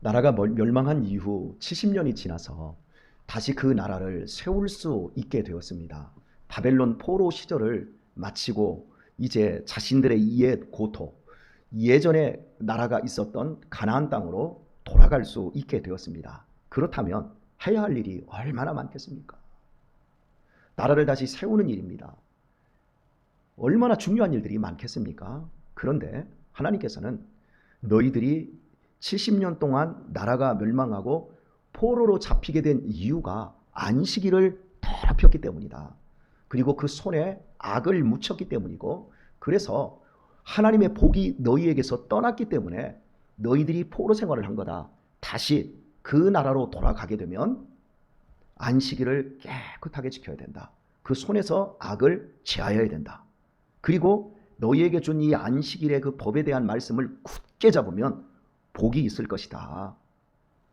나라가 멸망한 이후 70년이 지나서 다시 그 나라를 세울 수 있게 되었습니다. 바벨론 포로 시절을 마치고 이제 자신들의 옛 고토, 예전에 나라가 있었던 가나안 땅으로 돌아갈 수 있게 되었습니다. 그렇다면 해야 할 일이 얼마나 많겠습니까? 나라를 다시 세우는 일입니다. 얼마나 중요한 일들이 많겠습니까? 그런데 하나님께서는 너희들이 70년 동안 나라가 멸망하고 포로로 잡히게 된 이유가 안식일을 더럽혔기 때문이다. 그리고 그 손에 악을 묻혔기 때문이고, 그래서 하나님의 복이 너희에게서 떠났기 때문에 너희들이 포로 생활을 한 거다. 다시 그 나라로 돌아가게 되면 안식일을 깨끗하게 지켜야 된다. 그 손에서 악을 제하여야 된다. 그리고 너희에게 준 이 안식일의 그 법에 대한 말씀을 굳게 잡으면 복이 있을 것이다.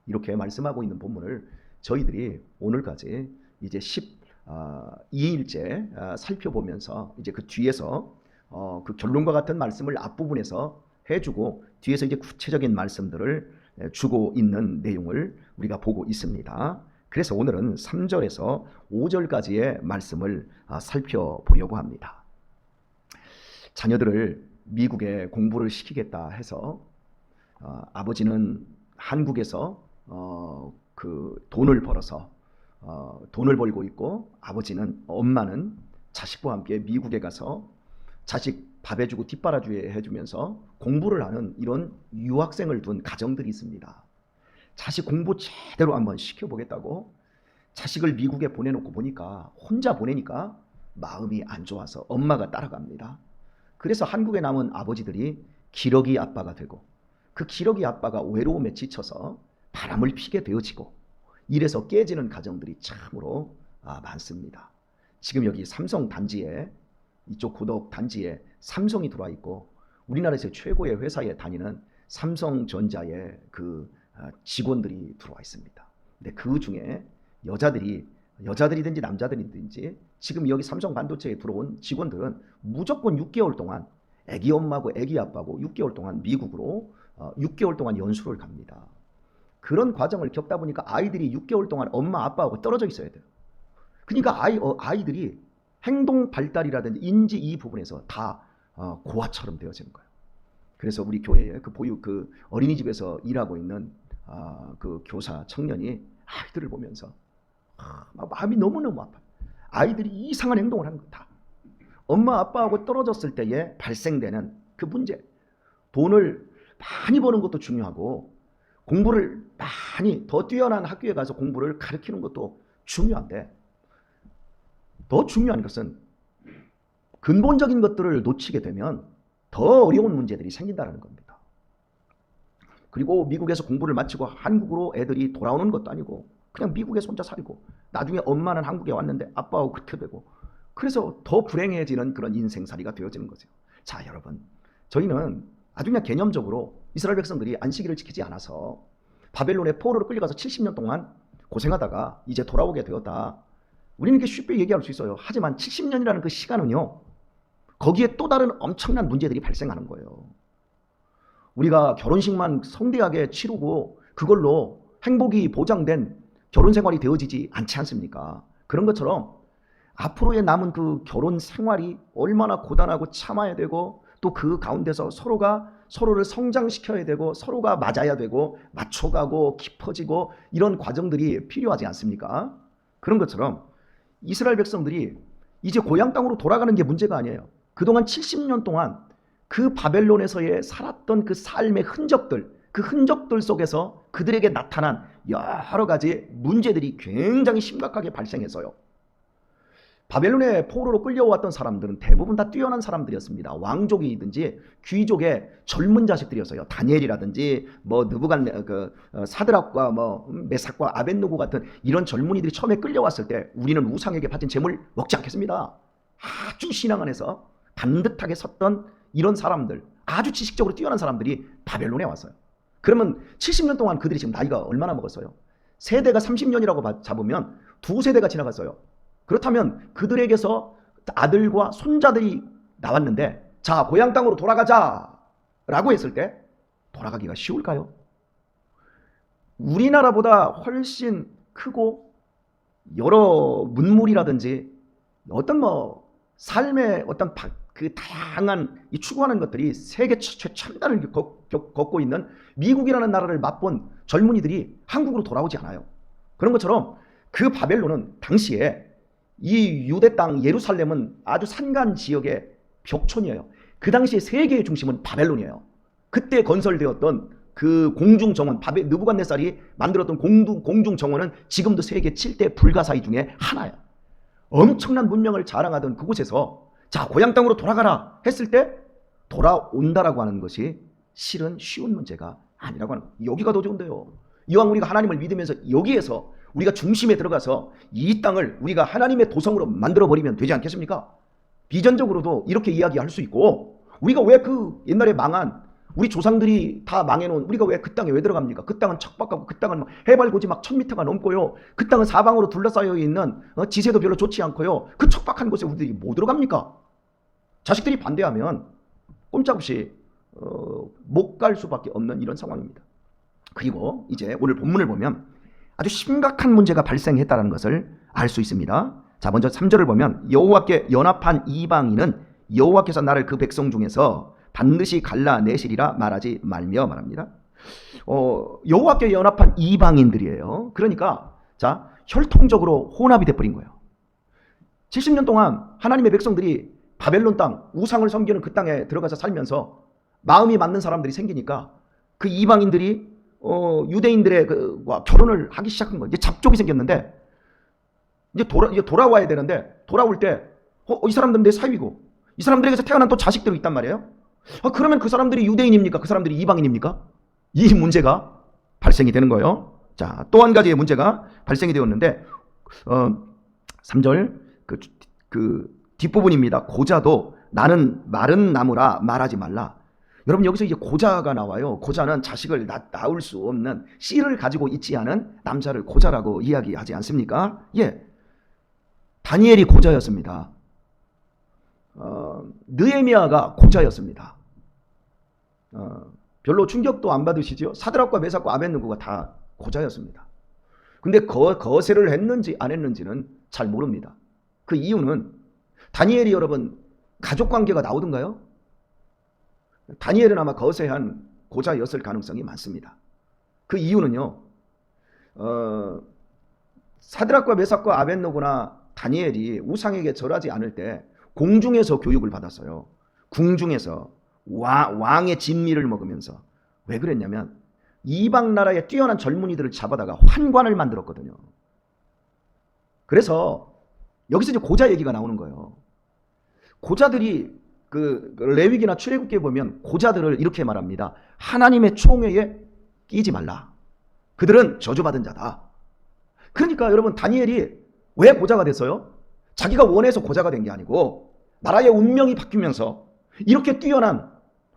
이렇게 말씀하고 있는 본문을 저희들이 오늘까지 이제 12일째 살펴보면서 이제 그 뒤에서 그 결론과 같은 말씀을 앞부분에서 해주고 뒤에서 이제 구체적인 말씀들을 주고 있는 내용을 우리가 보고 있습니다. 그래서 오늘은 3절에서 5절까지의 말씀을 살펴보려고 합니다. 자녀들을 미국에 공부를 시키겠다 해서 아버지는 한국에서 그 돈을 벌어서 돈을 벌고 있고, 아버지는 엄마는 자식과 함께 미국에 가서 자식 밥 해주고 뒷바라지 해주면서 공부를 하는 이런 유학생을 둔 가정들이 있습니다. 자식 공부 제대로 한번 시켜보겠다고 자식을 미국에 보내놓고 보니까, 혼자 보내니까 마음이 안 좋아서 엄마가 따라갑니다. 그래서 한국에 남은 아버지들이 기러기 아빠가 되고, 그 기러기 아빠가 외로움에 지쳐서 바람을 피게 되어지고, 이래서 깨지는 가정들이 참으로 많습니다. 지금 여기 삼성 단지에, 이쪽 고덕 단지에 삼성이 들어와 있고, 우리나라에서 최고의 회사에 다니는 삼성전자의 그 직원들이 들어와 있습니다. 근데 그 중에 여자들이든지 남자들이든지 지금 여기 삼성 반도체에 들어온 직원들은 무조건 6개월 동안 애기 엄마고 애기 아빠고 6개월 동안 미국으로 6개월 동안 연수를 갑니다. 그런 과정을 겪다 보니까 아이들이 6개월 동안 엄마 아빠하고 떨어져 있어야 돼요. 그러니까 아이들이 행동 발달이라든지 인지 이 부분에서 다 고아처럼 되어지는 거예요. 그래서 우리 교회에 그 어린이집에서 일하고 있는 그 교사 청년이 아이들을 보면서 마음이 너무너무 아파요. 아이들이 이상한 행동을 하는 거다. 엄마 아빠하고 떨어졌을 때에 발생되는 그 문제, 돈을 많이 버는 것도 중요하고 공부를 많이 더 뛰어난 학교에 가서 공부를 가르치는 것도 중요한데, 더 중요한 것은 근본적인 것들을 놓치게 되면 더 어려운 문제들이 생긴다는 겁니다. 그리고 미국에서 공부를 마치고 한국으로 애들이 돌아오는 것도 아니고 그냥 미국에서 혼자 살고, 나중에 엄마는 한국에 왔는데 아빠하고 그렇게 되고, 그래서 더 불행해지는 그런 인생살이가 되어지는 거죠. 자, 여러분, 저희는 아주 그냥 개념적으로 이스라엘 백성들이 안식일을 지키지 않아서 바벨론의 포로로 끌려가서 70년 동안 고생하다가 이제 돌아오게 되었다, 우리는 이렇게 쉽게 얘기할 수 있어요. 하지만 70년이라는 그 시간은요, 거기에 또 다른 엄청난 문제들이 발생하는 거예요. 우리가 결혼식만 성대하게 치르고 그걸로 행복이 보장된 결혼 생활이 되어지지 않지 않습니까? 그런 것처럼 앞으로의 남은 그 결혼 생활이 얼마나 고단하고 참아야 되고, 또 그 가운데서 서로가 서로를 성장시켜야 되고 서로가 맞아야 되고 맞춰가고 깊어지고 이런 과정들이 필요하지 않습니까? 그런 것처럼 이스라엘 백성들이 이제 고향 땅으로 돌아가는 게 문제가 아니에요. 그동안 70년 동안 그 바벨론에서의 살았던 그 삶의 흔적들, 그 흔적들 속에서 그들에게 나타난 여러 가지 문제들이 굉장히 심각하게 발생했어요. 바벨론의 포로로 끌려왔던 사람들은 대부분 다 뛰어난 사람들이었습니다. 왕족이든지 귀족의 젊은 자식들이었어요. 다니엘이라든지 사드락과 메삭과 아벳느고 같은 이런 젊은이들이 처음에 끌려왔을 때 우리는 우상에게 바친 재물 먹지 않겠습니다, 아주 신앙 안에서 반듯하게 섰던 이런 사람들, 아주 지식적으로 뛰어난 사람들이 바벨론에 왔어요. 그러면 70년 동안 그들이 지금 나이가 얼마나 먹었어요? 세대가 30년이라고 잡으면 두 세대가 지나갔어요. 그렇다면 그들에게서 아들과 손자들이 나왔는데, 자, 고향 땅으로 돌아가자 라고 했을 때 돌아가기가 쉬울까요? 우리나라보다 훨씬 크고 여러 문물이라든지 어떤 삶의 어떤 그 다양한 이 추구하는 것들이 세계 최첨단을 걷고 있는 미국이라는 나라를 맛본 젊은이들이 한국으로 돌아오지 않아요. 그런 것처럼 그 바벨론은 당시에 이 유대 땅 예루살렘은 아주 산간 지역의 벽촌이에요. 그 당시에 세계의 중심은 바벨론이에요. 그때 건설되었던 그 공중정원, 느부갓네살이 만들었던 공중정원은 지금도 세계 7대 불가사의 중에 하나예요. 엄청난 문명을 자랑하던 그곳에서 자, 고향 땅으로 돌아가라 했을 때 돌아온다라고 하는 것이 실은 쉬운 문제가 아니라고 하는 거예요. 여기가 더 좋은데요. 이왕 우리가 하나님을 믿으면서 여기에서 우리가 중심에 들어가서 이 땅을 우리가 하나님의 도성으로 만들어버리면 되지 않겠습니까? 비전적으로도 이렇게 이야기할 수 있고, 우리가 왜 그 옛날에 망한 우리 조상들이 다 망해놓은 우리가 왜 그 땅에 왜 들어갑니까? 그 땅은 척박하고 그 땅은 해발고지 막 1000m가 넘고요. 그 땅은 사방으로 둘러싸여 있는 지세도 별로 좋지 않고요. 그 척박한 곳에 우리들이 뭐 들어갑니까? 자식들이 반대하면 꼼짝없이 못 갈 수밖에 없는 이런 상황입니다. 그리고 이제 오늘 본문을 보면 아주 심각한 문제가 발생했다는 것을 알 수 있습니다. 자, 먼저 3절을 보면 여호와께 연합한 이방인은 여호와께서 나를 그 백성 중에서 반드시 갈라내시리라 말하지 말며 말합니다. 여호와께 연합한 이방인들이에요. 그러니까 자, 혈통적으로 혼합이 돼버린 거예요. 70년 동안 하나님의 백성들이 바벨론 땅, 우상을 섬기는 그 땅에 들어가서 살면서 마음이 맞는 사람들이 생기니까 그 이방인들이 유대인들의 결혼을 하기 시작한 거예요. 이제 잡족이 생겼는데 이제 돌아와야 되는데 돌아올 때 이 사람들은 내 사위고 이 사람들에게서 태어난 또 자식들이 있단 말이에요. 그러면 그 사람들이 유대인입니까? 그 사람들이 이방인입니까? 이 문제가 발생이 되는 거예요. 자, 또 한 가지의 문제가 발생이 되었는데 3절 그 뒷부분입니다. 고자도 나는 마른 나무라 말하지 말라. 여러분 여기서 이제 고자가 나와요. 고자는 자식을 낳을 수 없는 씨를 가지고 있지 않은 남자를 고자라고 이야기하지 않습니까? 예, 다니엘이 고자였습니다. 느헤미야가 고자였습니다. 별로 충격도 안 받으시죠? 사드락과 메삭과 아벳느고가 다 고자였습니다. 근데 거세를 했는지 안 했는지는 잘 모릅니다. 그 이유는 다니엘이 여러분 가족관계가 나오던가요? 다니엘은 아마 거세한 고자였을 가능성이 많습니다. 그 이유는요, 사드락과 메삭과 아벳느고나 다니엘이 우상에게 절하지 않을 때 공중에서 교육을 받았어요. 궁중에서 왕의 진미를 먹으면서. 왜 그랬냐면 이방 나라의 뛰어난 젊은이들을 잡아다가 환관을 만들었거든요. 그래서 여기서 이제 고자 얘기가 나오는 거예요. 고자들이 그 레위기나 출애굽기에 보면 고자들을 이렇게 말합니다. 하나님의 총회에 끼지 말라. 그들은 저주받은 자다. 그러니까 여러분 다니엘이 왜 고자가 됐어요? 자기가 원해서 고자가 된 게 아니고 나라의 운명이 바뀌면서 이렇게 뛰어난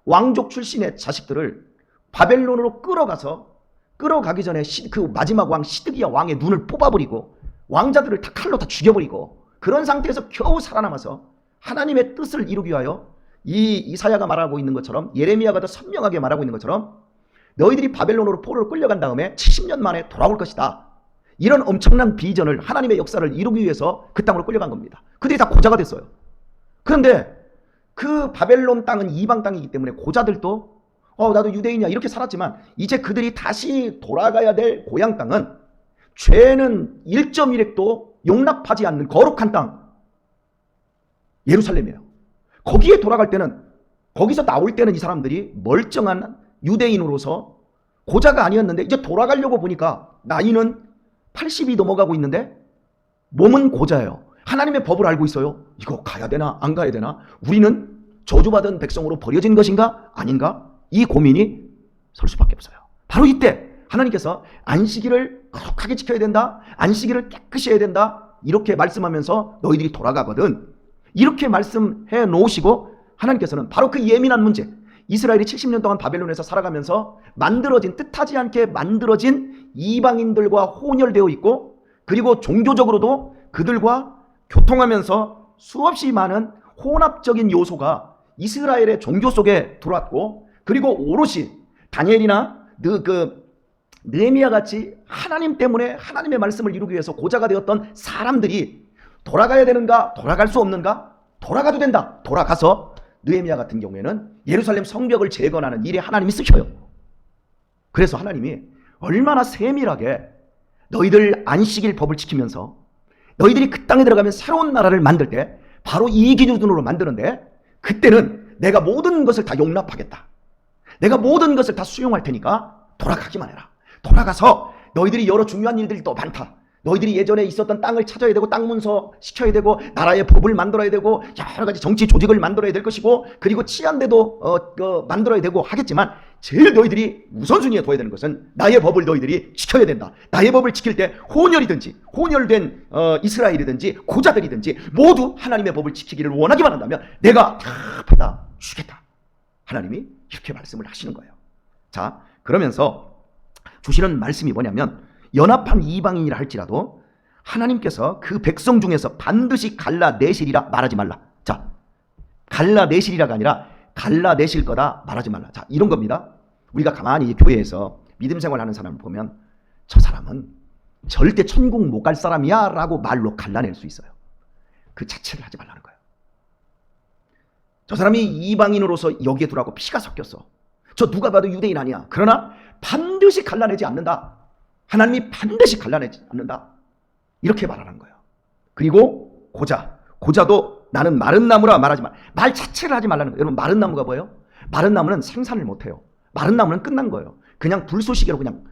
왕족 출신의 자식들을 바벨론으로 끌어가기 전에 그 마지막 왕 시드기야 왕의 눈을 뽑아버리고 왕자들을 다 칼로 다 죽여버리고 그런 상태에서 겨우 살아남아서 하나님의 뜻을 이루기 위하여 이 이사야가 말하고 있는 것처럼 예레미야가 더 선명하게 말하고 있는 것처럼 너희들이 바벨론으로 포로로 끌려간 다음에 70년 만에 돌아올 것이다. 이런 엄청난 비전을 하나님의 역사를 이루기 위해서 그 땅으로 끌려간 겁니다. 그들이 다 고자가 됐어요. 그런데 그 바벨론 땅은 이방 땅이기 때문에 고자들도 나도 유대인이야 이렇게 살았지만 이제 그들이 다시 돌아가야 될 고향 땅은 죄는 1.1획도 용납하지 않는 거룩한 땅 예루살렘이에요. 거기에 돌아갈 때는 거기서 나올 때는 이 사람들이 멀쩡한 유대인으로서 고자가 아니었는데 이제 돌아가려고 보니까 나이는 80이 넘어가고 있는데 몸은 고자예요. 하나님의 법을 알고 있어요. 이거 가야 되나 안 가야 되나? 우리는 저주받은 백성으로 버려진 것인가 아닌가? 이 고민이 설 수밖에 없어요. 바로 이때 하나님께서 안식일을 거룩하게 지켜야 된다. 안식일을 깨끗이 해야 된다. 이렇게 말씀하면서 너희들이 돌아가거든. 이렇게 말씀해 놓으시고 하나님께서는 바로 그 예민한 문제, 이스라엘이 70년 동안 바벨론에서 살아가면서 만들어진, 뜻하지 않게 만들어진 이방인들과 혼혈되어 있고 그리고 종교적으로도 그들과 교통하면서 수없이 많은 혼합적인 요소가 이스라엘의 종교 속에 들어왔고 그리고 오롯이 다니엘이나 느헤미야 같이 하나님 때문에 하나님의 말씀을 이루기 위해서 고자가 되었던 사람들이 돌아가야 되는가, 돌아갈 수 없는가? 돌아가도 된다. 돌아가서 느헤미야 같은 경우에는 예루살렘 성벽을 재건하는 일에 하나님이 쓰셔요. 그래서 하나님이 얼마나 세밀하게 너희들 안식일 법을 지키면서 너희들이 그 땅에 들어가면 새로운 나라를 만들 때 바로 이 기준으로 만드는데, 그때는 내가 모든 것을 다 용납하겠다. 내가 모든 것을 다 수용할 테니까 돌아가기만 해라. 돌아가서 너희들이 여러 중요한 일들이 또 많다. 너희들이 예전에 있었던 땅을 찾아야 되고 땅 문서 시켜야 되고 나라의 법을 만들어야 되고 여러 가지 정치 조직을 만들어야 될 것이고 그리고 치안대도 만들어야 되고 하겠지만, 제일 너희들이 우선순위에 둬야 되는 것은 나의 법을 너희들이 지켜야 된다. 나의 법을 지킬 때 혼혈이든지 혼혈된 이스라엘이든지 고자들이든지 모두 하나님의 법을 지키기를 원하기만 한다면 내가 다 받아 주겠다. 하나님이 이렇게 말씀을 하시는 거예요. 자, 그러면서 주시는 말씀이 뭐냐면, 연합한 이방인이라 할지라도 하나님께서 그 백성 중에서 반드시 갈라내시리라 말하지 말라. 자, 갈라내시리라가 아니라 갈라내실 거다 말하지 말라. 자, 이런 겁니다. 우리가 가만히 교회에서 믿음 생활하는 사람을 보면 저 사람은 절대 천국 못 갈 사람이야 라고 말로 갈라낼 수 있어요. 그 자체를 하지 말라는 거예요. 저 사람이 이방인으로서 여기에 두라고 피가 섞였어. 저 누가 봐도 유대인 아니야. 그러나 반드시 갈라내지 않는다. 하나님이 반드시 갈라내지 않는다. 이렇게 말하는 거예요. 그리고 고자도 나는 마른 나무라 말하지 마. 말 자체를 하지 말라는 거예요. 여러분, 마른 나무가 뭐예요? 마른 나무는 생산을 못해요. 마른 나무는 끝난 거예요. 그냥 불쏘시개로 그냥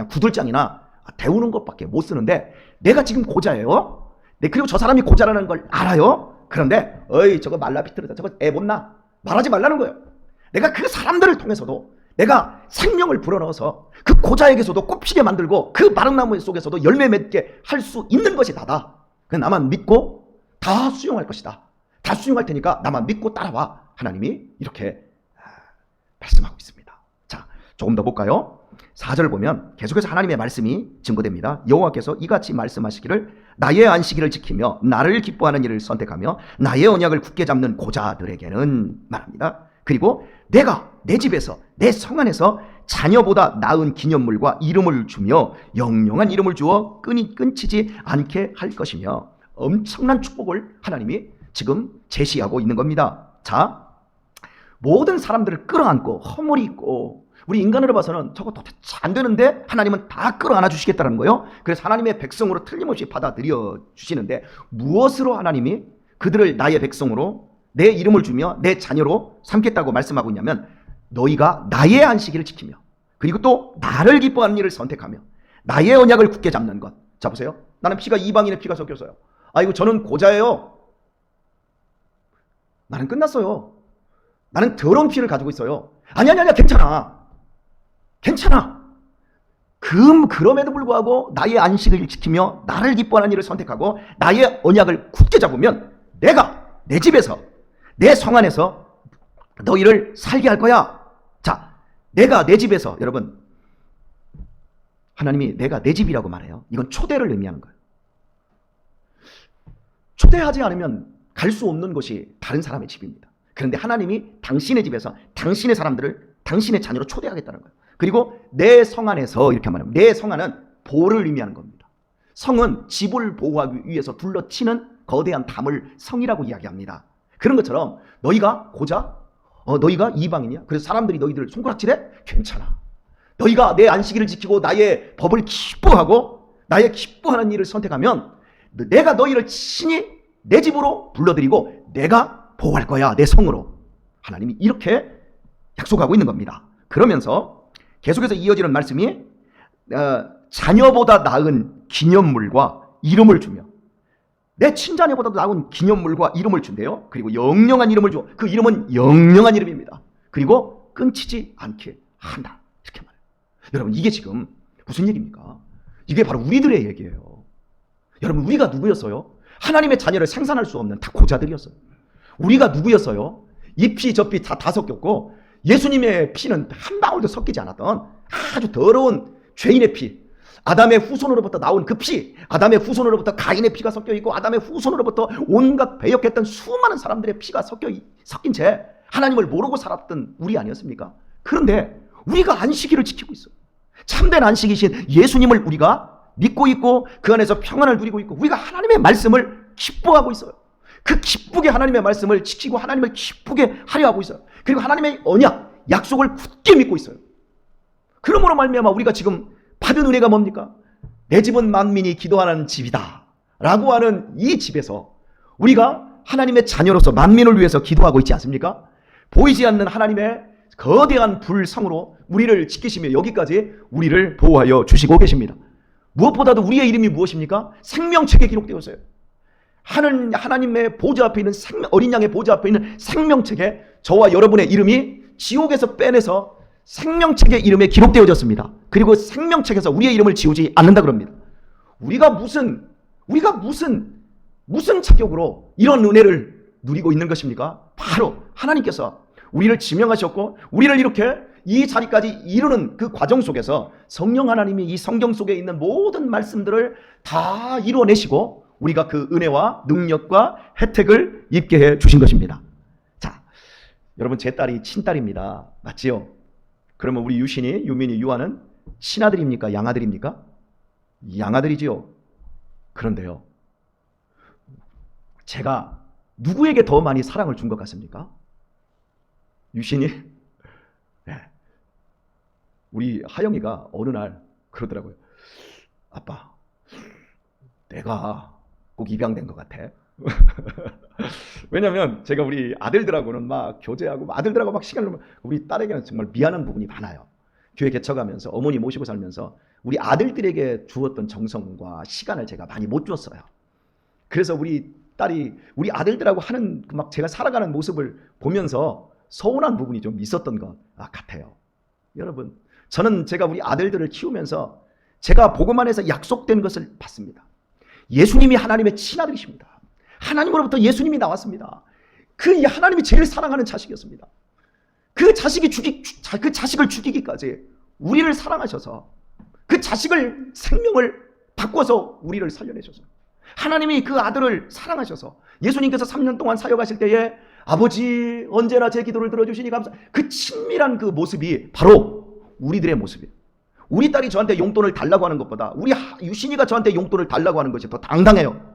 구들장이나 데우는 것밖에 못 쓰는데, 내가 지금 고자예요. 그리고 저 사람이 고자라는 걸 알아요. 그런데 어이 저거 말라 비틀어다, 저거 애 못나, 말하지 말라는 거예요. 내가 그 사람들을 통해서도 내가 생명을 불어넣어서 그 고자에게서도 꽃피게 만들고 그 마른 나무 속에서도 열매 맺게 할 수 있는 것이 나다. 그 나만 믿고 다 수용할 것이다. 다 수용할 테니까 나만 믿고 따라와. 하나님이 이렇게 말씀하고 있습니다. 자, 조금 더 볼까요? 4절 보면 계속해서 하나님의 말씀이 증거됩니다. 여호와께서 이같이 말씀하시기를 나의 안식일을 지키며 나를 기뻐하는 일을 선택하며 나의 언약을 굳게 잡는 고자들에게는 말합니다. 그리고 내가 내 집에서 내 성 안에서 자녀보다 나은 기념물과 이름을 주며 영영한 이름을 주어 끊치지 않게 할 것이며, 엄청난 축복을 하나님이 지금 제시하고 있는 겁니다. 자, 모든 사람들을 끌어안고 허물이 있고 우리 인간으로 봐서는 저거 도대체 안 되는데 하나님은 다 끌어안아 주시겠다는 거예요. 그래서 하나님의 백성으로 틀림없이 받아들여 주시는데, 무엇으로 하나님이 그들을 나의 백성으로 내 이름을 주며 내 자녀로 삼겠다고 말씀하고 있냐면, 너희가 나의 안식일을 지키며 그리고 또 나를 기뻐하는 일을 선택하며 나의 언약을 굳게 잡는 것. 자, 보세요. 나는 피가 이방인의 피가 섞였어요. 아이고 저는 고자예요. 나는 끝났어요. 나는 더러운 피를 가지고 있어요. 아니야 괜찮아. 그럼에도 불구하고 나의 안식을 지키며 나를 기뻐하는 일을 선택하고 나의 언약을 굳게 잡으면 내가 내 집에서 내 성 안에서 너희를 살게 할 거야. 자, 내가 내 집에서, 여러분, 하나님이 내가 내 집이라고 말해요. 이건 초대를 의미하는 거예요. 초대하지 않으면 갈 수 없는 곳이 다른 사람의 집입니다. 그런데 하나님이 당신의 집에서 당신의 사람들을 당신의 자녀로 초대하겠다는 거예요. 그리고 내 성 안에서, 이렇게 말하면 내 성 안은 보를 의미하는 겁니다. 성은 집을 보호하기 위해서 둘러치는 거대한 담을 성이라고 이야기합니다. 그런 것처럼 너희가 고자? 너희가 이방인이야? 그래서 사람들이 너희들 손가락질해? 괜찮아. 너희가 내 안식일을 지키고 나의 법을 기뻐하고 나의 기뻐하는 일을 선택하면 내가 너희를 친히 내 집으로 불러들이고 내가 보호할 거야, 내 성으로. 하나님이 이렇게 약속하고 있는 겁니다. 그러면서 계속해서 이어지는 말씀이 자녀보다 나은 기념물과 이름을 주며, 내 친자녀보다도 나은 기념물과 이름을 준대요. 그리고 영영한 이름을 줘. 그 이름은 영영한 이름입니다. 그리고 끊치지 않게 한다. 이렇게 말해요. 여러분, 이게 지금 무슨 얘기입니까? 이게 바로 우리들의 얘기예요. 여러분, 우리가 누구였어요? 하나님의 자녀를 생산할 수 없는 다 고자들이었어요. 우리가 누구였어요? 이 피 저 피 다 섞였고, 예수님의 피는 한 방울도 섞이지 않았던 아주 더러운 죄인의 피, 아담의 후손으로부터 나온 그 피, 아담의 후손으로부터 가인의 피가 섞여 있고 아담의 후손으로부터 온갖 배역했던 수많은 사람들의 피가 섞인 채 하나님을 모르고 살았던 우리 아니었습니까? 그런데 우리가 안식일을 지키고 있어요. 참된 안식이신 예수님을 우리가 믿고 있고 그 안에서 평안을 누리고 있고 우리가 하나님의 말씀을 기뻐하고 있어요. 그 기쁘게 하나님의 말씀을 지키고 하나님을 기쁘게 하려 하고 있어요. 그리고 하나님의 언약, 약속을 굳게 믿고 있어요. 그러므로 말미암아 우리가 지금 받은 은혜가 뭡니까? 내 집은 만민이 기도하는 집이다 라고 하는 이 집에서 우리가 하나님의 자녀로서 만민을 위해서 기도하고 있지 않습니까? 보이지 않는 하나님의 거대한 불성으로 우리를 지키시며 여기까지 우리를 보호하여 주시고 계십니다. 무엇보다도 우리의 이름이 무엇입니까? 생명책에 기록되어 있어요. 하나님의 보좌 앞에 있는 어린 양의 보좌 앞에 있는 생명책에 저와 여러분의 이름이 지옥에서 빼내서 생명책의 이름에 기록되어졌습니다. 그리고 생명책에서 우리의 이름을 지우지 않는다 그럽니다. 우리가 무슨 자격으로 이런 은혜를 누리고 있는 것입니까? 바로 하나님께서 우리를 지명하셨고 우리를 이렇게 이 자리까지 이루는 그 과정 속에서 성령 하나님이 이 성경 속에 있는 모든 말씀들을 다 이루어내시고 우리가 그 은혜와 능력과 혜택을 입게 해 주신 것입니다. 자, 여러분 제 딸이 친딸입니다. 맞지요? 그러면 우리 유신이, 유민이, 유아는 친아들입니까? 양아들입니까? 양아들이지요. 그런데요, 제가 누구에게 더 많이 사랑을 준 것 같습니까? 유신이? 네. 우리 하영이가 어느 날 그러더라고요. 아빠, 내가 꼭 입양된 것 같아. 왜냐면 제가 우리 아들들하고는 막 교제하고 아들들하고 막 시간을, 우리 딸에게는 정말 미안한 부분이 많아요. 교회 개척하면서 어머니 모시고 살면서 우리 아들들에게 주었던 정성과 시간을 제가 많이 못 줬어요. 그래서 우리 딸이 우리 아들들하고 하는 막 제가 살아가는 모습을 보면서 서운한 부분이 좀 있었던 것 같아요. 여러분, 저는 제가 우리 아들들을 키우면서 제가 복음 안에서 약속된 것을 받습니다. 예수님이 하나님의 친아들이십니다. 하나님으로부터 예수님이 나왔습니다. 그 하나님이 제일 사랑하는 자식이었습니다. 그 자식을 죽이기까지 우리를 사랑하셔서 그 자식을 생명을 바꿔서 우리를 살려내셔서 하나님이 그 아들을 사랑하셔서 예수님께서 3년 동안 사역하실 때에 아버지 언제나 제 기도를 들어주시니 감사합니다. 그 친밀한 그 모습이 바로 우리들의 모습이에요. 우리 딸이 저한테 용돈을 달라고 하는 것보다 우리 유신이가 저한테 용돈을 달라고 하는 것이 더 당당해요.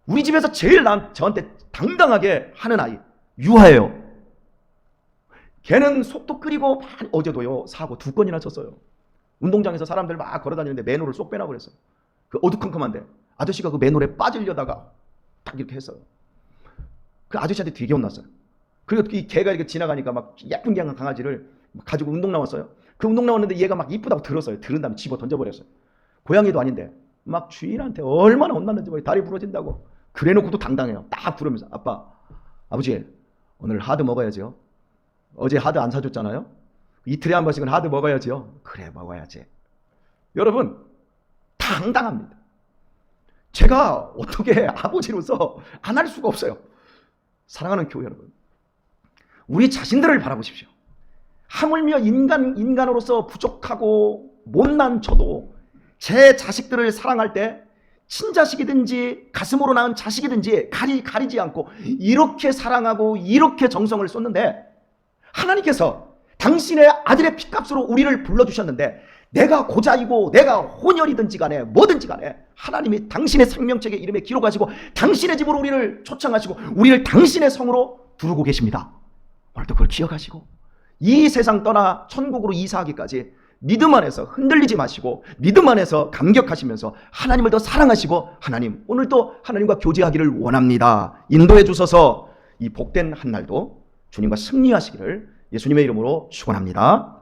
우리 집에서 제일 저한테 당당하게 하는 아이 유아예요. 걔는 속도 끓이고 어제도요 사고 2건이나 쳤어요. 운동장에서 사람들 막 걸어다니는데 맨홀을 쏙 빼나 그랬어요. 그 어두컴컴한데 아저씨가 그 맨홀에 빠지려다가 딱 이렇게 했어요. 그 아저씨한테 되게 혼났어요. 그리고 이 개가 이렇게 지나가니까 막 예쁜 강아지를 가지고 운동 나왔어요. 그 운동 나왔는데 얘가 막 이쁘다고 들었어요. 들은 다음에 집어 던져버렸어요. 고양이도 아닌데 막 주인한테 얼마나 혼났는지 뭐 다리 부러진다고. 그래놓고도 당당해요. 딱 부르면서 아빠, 아버지 오늘 하드 먹어야죠. 어제 하드 안 사줬잖아요. 이틀에 한 번씩은 하드 먹어야죠. 그래 먹어야지. 여러분 당당합니다. 제가 어떻게 아버지로서 안 할 수가 없어요. 사랑하는 교회 여러분, 우리 자신들을 바라보십시오. 하물며 인간으로서 부족하고 못난 저도 제 자식들을 사랑할 때 친자식이든지 가슴으로 낳은 자식이든지 가리지 않고 이렇게 사랑하고 이렇게 정성을 쏟는데 하나님께서 당신의 아들의 피값으로 우리를 불러주셨는데 내가 고자이고 내가 혼혈이든지 간에 뭐든지 간에 하나님이 당신의 생명책의 이름에 기록하시고 당신의 집으로 우리를 초청하시고 우리를 당신의 성으로 부르고 계십니다. 오늘도 그걸 기억하시고 이 세상 떠나 천국으로 이사하기까지 믿음 안에서 흔들리지 마시고 믿음 안에서 감격하시면서 하나님을 더 사랑하시고 하나님 오늘도 하나님과 교제하기를 원합니다. 인도해 주셔서 이 복된 한 날도 주님과 승리하시기를 예수님의 이름으로 축원합니다.